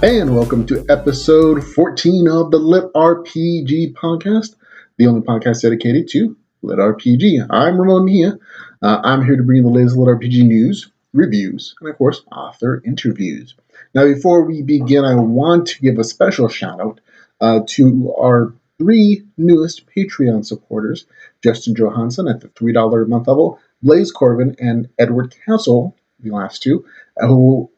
And welcome to episode 14 of the LitRPG Podcast, the only podcast dedicated to LitRPG. I'm Ramon Mejia. I'm here to bring the latest LitRPG news, reviews, and of course, author interviews. Now, before we begin, I want to give a special shout out to our three newest Patreon supporters: Justin Johansson at the $3 a month level, Blaise Corbin, and Edward Castle, the last two, who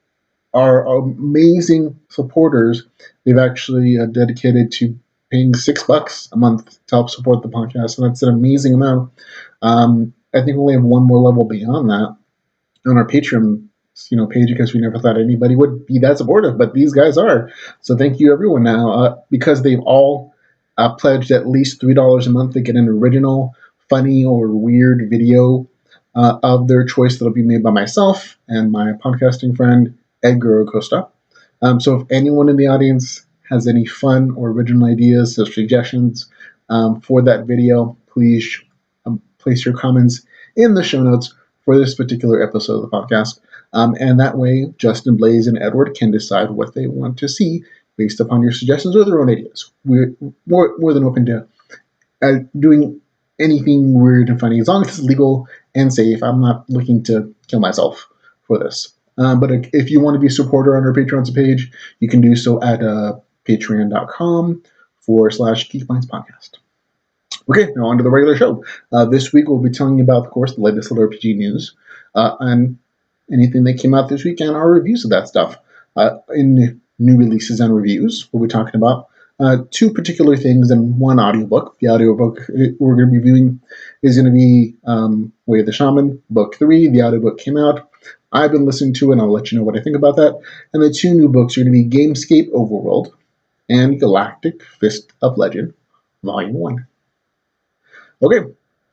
are amazing supporters. They've actually dedicated to paying $6 a month to help support the podcast, and that's an amazing amount. I think we only have one more level beyond that on our Patreon, page, because we never thought anybody would be that supportive, but these guys are. So thank you, everyone. Now, because they've all pledged at least $3 a month, they get an original, funny, or weird video of their choice that'll be made by myself and my podcasting friend Edgar Acosta. So if anyone in the audience has any fun or original ideas or suggestions for that video, please place your comments in the show notes for this particular episode of the podcast. And that way, Justin, Blaise, and Edward can decide what they want to see based upon your suggestions or their own ideas. We're more than open to doing anything weird and funny, as long as it's legal and safe. I'm not looking to kill myself for this. But if you want to be a supporter on our Patreon page, you can do so at patreon.com/GeekMindsPodcast. Okay, now on to the regular show. This week we'll be telling you about, of course, the latest LitRPG news and anything that came out this week and our reviews of that stuff. In new releases and reviews, we'll be talking about two particular things and one audiobook. The audiobook we're going to be reviewing is going to be Way of the Shaman, Book 3. The audiobook came out. I've been listening to it, and I'll let you know what I think about that. And the two new books are going to be Gamescape, Overworld, and Galactic, Fist of Legend, Volume 1. Okay,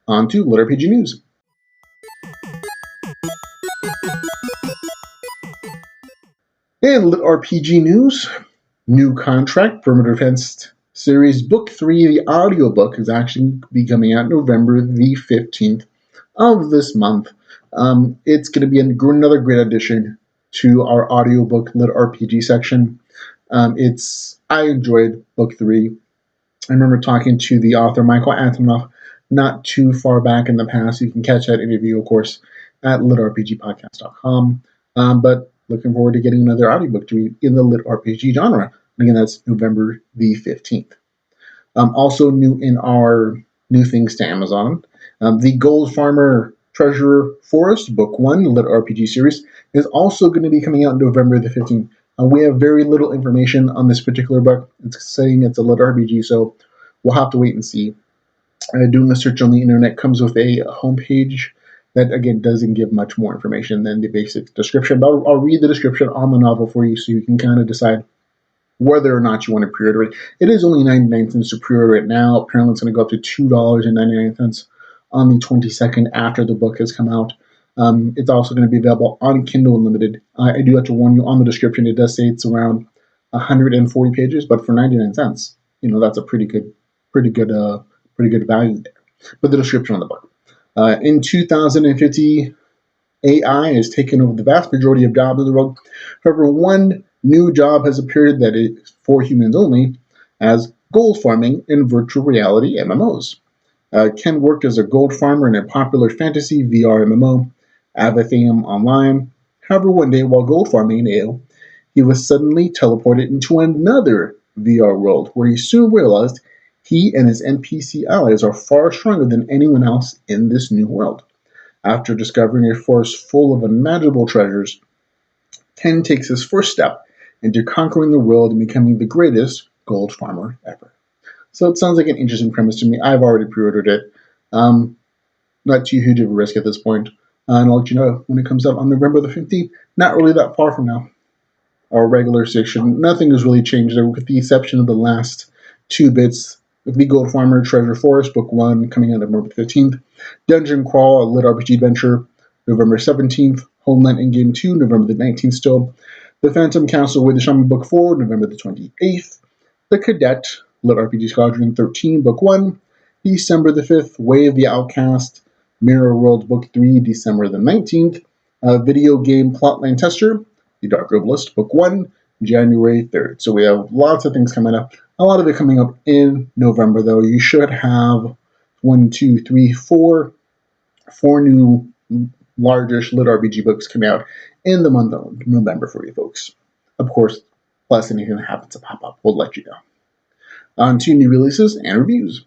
on to LitRPG News. In LitRPG News, new contract, Perimeter Defense Series Book 3, the audiobook, is actually be coming out November the 15th of this month. It's going to be another great addition to our audiobook LitRPG section. I enjoyed Book 3. I remember talking to the author, Michael Antonoff, not too far back in the past. You can catch that interview, of course, at LitRPGPodcast.com. But looking forward to getting another audiobook to read in the LitRPG genre. Again, that's November the 15th. Also new in our new things to Amazon, the Gold Farmer Treasure Forest, Book 1, LitRPG series, is also going to be coming out November the 15th. We have very little information on this particular book. It's saying it's a LitRPG, so we'll have to wait and see. Doing a search on the internet comes with a homepage that, again, doesn't give much more information than the basic description. But I'll read the description on the novel for you so you can kind of decide whether or not you want to pre-order it. It is only 99 cents to pre-order it now. Apparently it's going to go up to $2.99 on the 22nd after the book has come out. It's also going to be available on Kindle Unlimited. I do have to warn you, on the description, it does say it's around 140 pages, but for 99 cents, that's a pretty good value there. But the description on the book. In 2050, AI has taken over the vast majority of jobs in the world. However, one new job has appeared that is for humans only, as gold farming in virtual reality MMOs. Ken worked as a gold farmer in a popular fantasy VR MMO, Avathium Online. However, one day while gold farming in Ale, he was suddenly teleported into another VR world, where he soon realized he and his NPC allies are far stronger than anyone else in this new world. After discovering a forest full of unimaginable treasures, Ken takes his first step into conquering the world and becoming the greatest gold farmer ever. So it sounds like an interesting premise to me. I've already pre-ordered it. Not too huge of a risk at this point. And I'll let you know when it comes out on November the 15th. Not really that far from now. Our regular section, nothing has really changed there, with the exception of the last two bits. With the Gold Farmer Treasure Forest, Book 1, coming out November 15th. Dungeon Crawl, a LitRPG adventure, November 17th. Homeland Endgame 2, November the 19th still. The Phantom Council with the Shaman, Book 4, November the 28th. The Cadet, LitRPG Squadron 13, Book 1, December the 5th. Way of the Outcast, Mirror World, Book 3, December the 19th. Video Game Plotline Tester, The Dark Herbalist, Book 1, January 3rd. So we have lots of things coming up. A lot of it coming up in November, though. You should have four new largish LitRPG books coming out in the month of November for you folks. Of course, plus anything that happens to pop up, we'll let you know. On to new releases and reviews.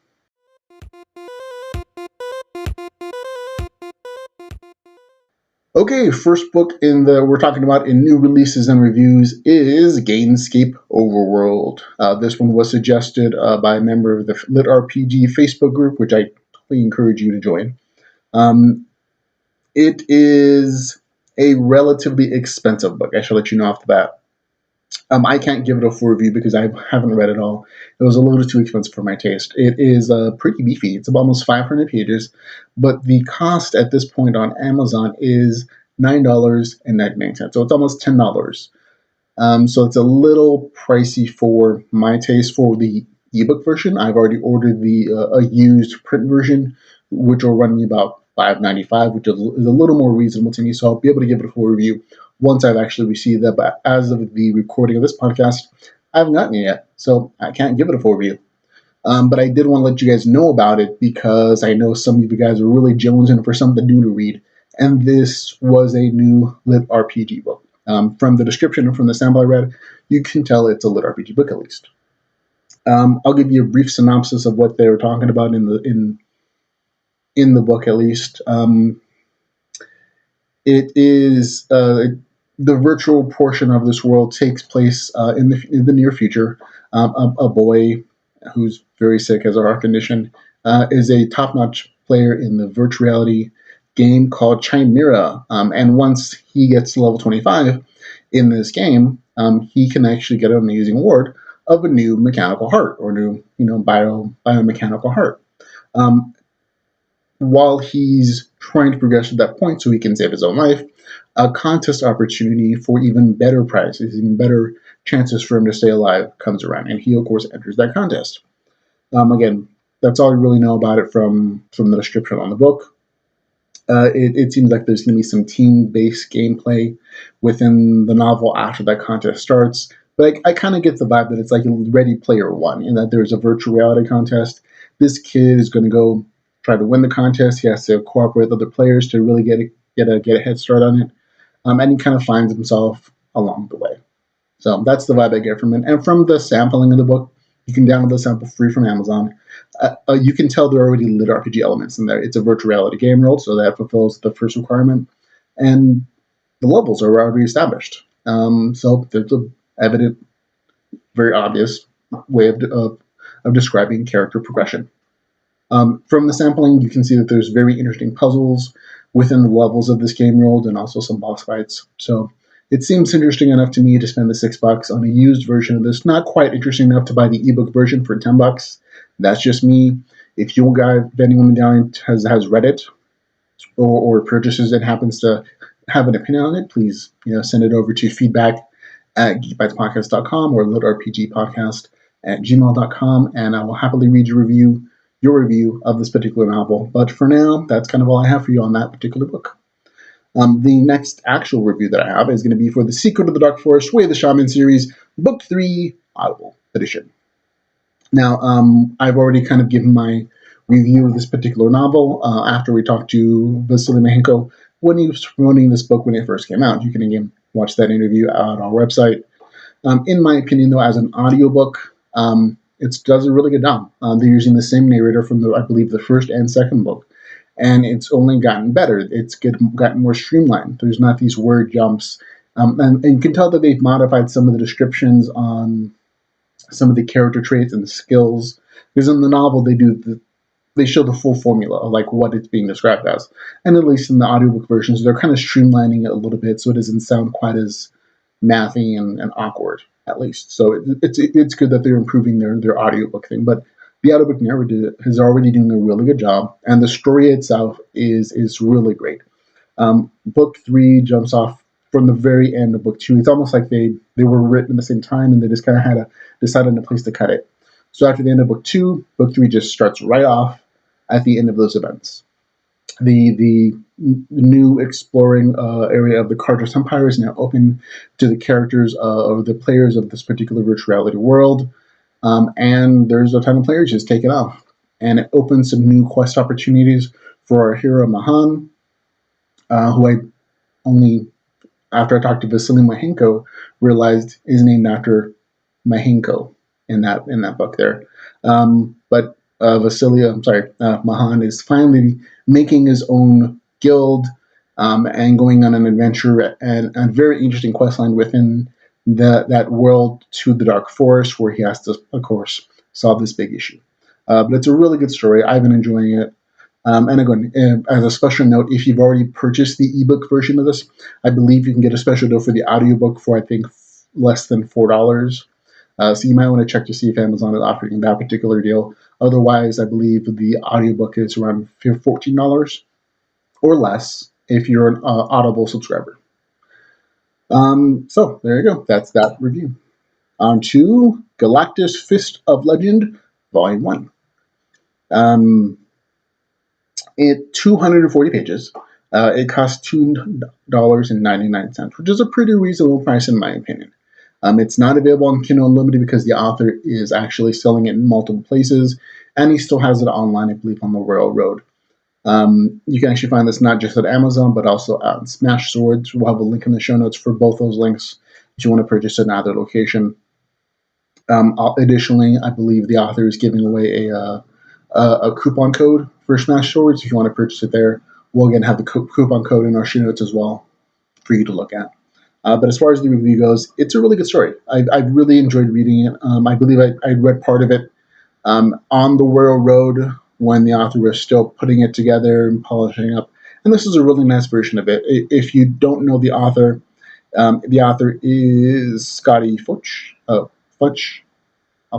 Okay, first book we're talking about in new releases and reviews is Gamescape Overworld. This one was suggested by a member of the LitRPG Facebook group, which I totally encourage you to join. It is a relatively expensive book. I should let you know off the bat. I can't give it a full review because I haven't read it all. It was a little too expensive for my taste. It is pretty beefy. It's almost 500 pages, but the cost at this point on Amazon is $9.99. So it's almost $10. So it's a little pricey for my taste for the ebook version. I've already ordered a used print version, which will run me about $5.95, which is a little more reasonable to me. So I'll be able to give it a full review once I've actually received that. But as of the recording of this podcast, I haven't gotten it yet, so I can't give it a full review. But I did want to let you guys know about it because I know some of you guys are really jonesing for something new to read, and this was a new LitRPG book. From the description and from the sample I read, you can tell it's a LitRPG book at least. I'll give you a brief synopsis of what they were talking about in the book at least. It is the virtual portion of this world takes place in the near future. A boy who's very sick, has a heart condition, is a top-notch player in the virtual reality game called Chimera. And once he gets to level 25 in this game, he can actually get an amazing award of a new mechanical heart, or new, biomechanical heart. While he's trying to progress to that point so he can save his own life, a contest opportunity for even better prizes, even better chances for him to stay alive comes around, and he, of course, enters that contest. Again, that's all I really know about it from the description on the book. It seems like there's going to be some team-based gameplay within the novel after that contest starts, but I kind of get the vibe that it's like Ready Player One, in that there's a virtual reality contest. This kid is going to go try to win the contest. He has to cooperate with other players to really get a head start on it, and he kind of finds himself along the way. So that's the vibe I get from it. And from the sampling of the book, you can download the sample free from Amazon. You can tell there are already LitRPG elements in there. It's a virtual reality game world, so that fulfills the first requirement. And the levels are already established. So there's an evident, very obvious way of describing character progression. From the sampling, you can see that there's very interesting puzzles within the levels of this game world, and also some boss fights. So it seems interesting enough to me to spend the $6 on a used version of this. Not quite interesting enough to buy the ebook version for $10. That's just me. If anyone down has read it or purchases it, happens to have an opinion on it, please send it over to feedback@geekbytespodcast.com or litrpgpodcast@gmail.com, and I will happily read your review of this particular novel. But for now, that's kind of all I have for you on that particular book. The next actual review that I have is going to be for The Secret of the Dark Forest, Way of the Shaman series, Book 3, Audible Edition. Now, I've already kind of given my review of this particular novel after we talked to Vasily Mehenko when he was promoting this book when it first came out. You can, again, watch that interview on our website. In my opinion, though, as an audiobook, it does a really good job. They're using the same narrator from, I believe, the first and second book. And it's only gotten better. It's gotten more streamlined. There's not these word jumps. And you can tell that they've modified some of the descriptions on some of the character traits and the skills. Because in the novel, they show the full formula of like what it's being described as. And at least in the audiobook versions, they're kind of streamlining it a little bit so it doesn't sound quite as mathy and awkward, at least. So it's good that they're improving their audiobook thing. But the audiobook narrator is already doing a really good job, and the story itself is really great. Book 3 jumps off from the very end of book 2. It's almost like they were written at the same time, and they just kind of had to decide on a place to cut it. So after the end of book 2, book 3 just starts right off at the end of those events. The new exploring area of the Carter's Empire is now open to the characters or the players of this particular virtual reality world. And there's a ton of players just take it off. And it opens some new quest opportunities for our hero Mahan, who I only, after I talked to Vasily Mahenko, realized is named after Mahenko in that book there. But Mahan is finally making his own guild and going on an adventure and a very interesting quest line within that world to the Dark Forest, where he has to, of course, solve this big issue. But it's a really good story. I've been enjoying it. And again, as a special note, if you've already purchased the ebook version of this, I believe you can get a special deal for the audiobook for, I think, less than $4. So you might want to check to see if Amazon is offering that particular deal. Otherwise, I believe the audiobook is around $14 or less if you're an Audible subscriber. So there you go. That's that review. On to Galactic's Fist of Legend, Volume 1. It 240 pages. It costs $2.99, which is a pretty reasonable price in my opinion. It's not available on Kindle Unlimited because the author is actually selling it in multiple places, and he still has it online, I believe, on the Railroad. You can actually find this not just at Amazon, but also at Smash Swords. We'll have a link in the show notes for both those links if you want to purchase it in either location. Additionally, I believe the author is giving away a coupon code for Smash Swords. If you want to purchase it there, we'll again have the coupon code in our show notes as well for you to look at. But as far as the review goes, it's a really good story. I've really enjoyed reading it. I believe I read part of it on the Railroad when the author was still putting it together and polishing up. And this is a really nice version of it. If you don't know the author is Scotty Futch. I'll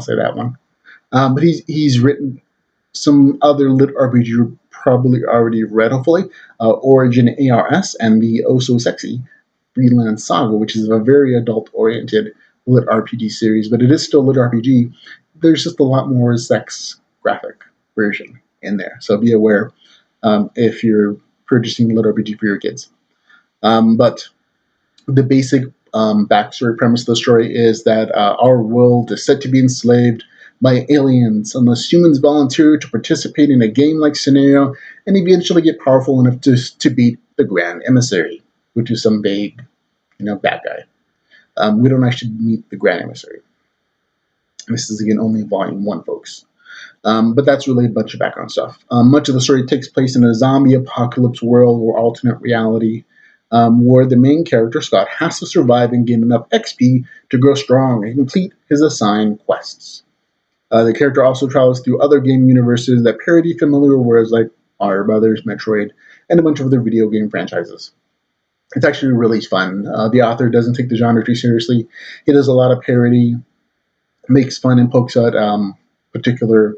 say that one. But he's written some other LitRPG you probably already read, hopefully. Origin ARS and the Oh So Sexy Freelance Saga, which is a very adult-oriented LitRPG series, but it is still LitRPG. There's just a lot more sex graphic version in there, so be aware if you're purchasing LitRPG for your kids. But the basic backstory premise of the story is that our world is said to be enslaved by aliens unless humans volunteer to participate in a game-like scenario and eventually get powerful enough to beat the Grand Emissary, which is some big, bad guy. We don't actually meet the Grand Emissary. This is, again, only Volume 1, folks. But that's really a bunch of background stuff. Much of the story takes place in a zombie apocalypse world or alternate reality where the main character, Scott, has to survive and gain enough XP to grow strong and complete his assigned quests. The character also travels through other game universes that parody familiar worlds like Mario Brothers, Metroid, and a bunch of other video game franchises. It's actually really fun. The author doesn't take the genre too seriously. He does a lot of parody, makes fun and pokes at particular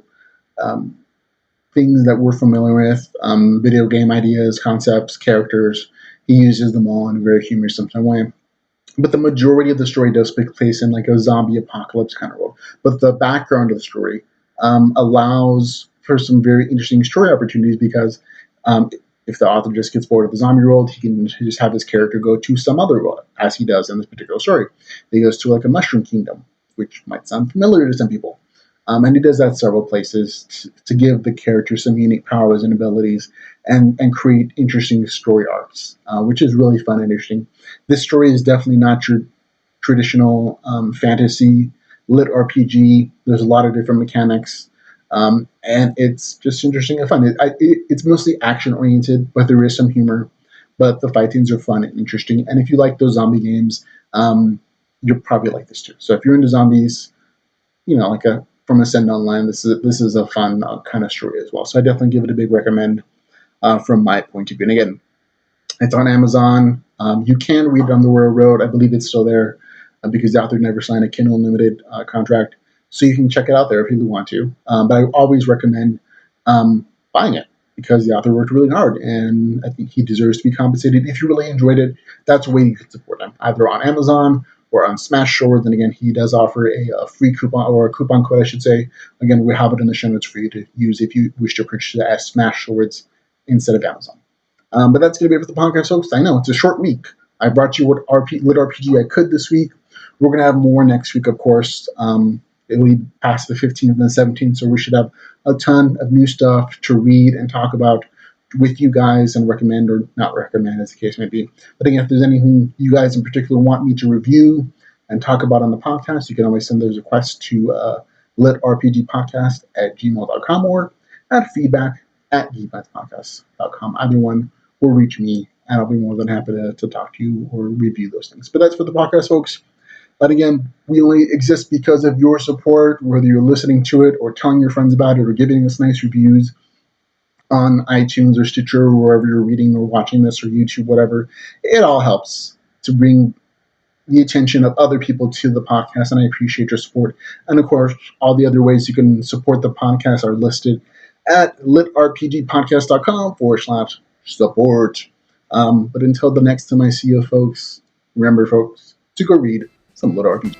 things that we're familiar with, video game ideas, concepts, characters. He uses them all in a very humorous way. But the majority of the story does take place in like a zombie apocalypse kind of world. But the background of the story allows for some very interesting story opportunities because if the author just gets bored of the zombie world, he can just have his character go to some other world, as he does in this particular story. He goes to like a mushroom kingdom, which might sound familiar to some people. And he does that several places to give the character some unique powers and abilities and create interesting story arcs, which is really fun and interesting. This story is definitely not your traditional fantasy lit RPG. There's a lot of different mechanics, and it's just interesting and fun. It's mostly action-oriented, but there is some humor. But the fight scenes are fun and interesting. And if you like those zombie games, you'll probably like this too. So if you're into zombies, from Ascend Online, this is a fun kind of story as well. So I definitely give it a big recommend from my point of view. And again, it's on Amazon. You can read it on the Railroad. I believe it's still there because the author never signed a Kindle Unlimited contract. So you can check it out there if you want to. But I always recommend buying it because the author worked really hard. And I think he deserves to be compensated. If you really enjoyed it, that's a way you can support him, either on Amazon or on Smash Swords. And again, he does offer a free coupon, or a coupon code, I should say. Again, we have it in the show notes for you to use if you wish to purchase it at Smash Swords instead of Amazon. But that's going to be it for the podcast, folks. I know it's a short week. I brought you what Lit RPG I could this week. We're going to have more next week, of course. It'll be past the 15th and the 17th, so we should have a ton of new stuff to read and talk about with you guys and recommend or not recommend, as the case may be. But again, if there's anything you guys in particular want me to review and talk about on the podcast, you can always send those requests to litrpgpodcast at gmail.com or at feedback@geekbadspodcast.com. Either one will reach me, and I'll be more than happy to talk to you or review those things. But that's for the podcast, folks. But again, we only exist because of your support, whether you're listening to it or telling your friends about it or giving us nice reviews on iTunes or Stitcher or wherever you're reading or watching this or YouTube, whatever. It all helps to bring the attention of other people to the podcast, and I appreciate your support. And of course, all the other ways you can support the podcast are listed at litrpgpodcast.com/support. But until the next time I see you, folks, remember, folks, to go read some LitRPG.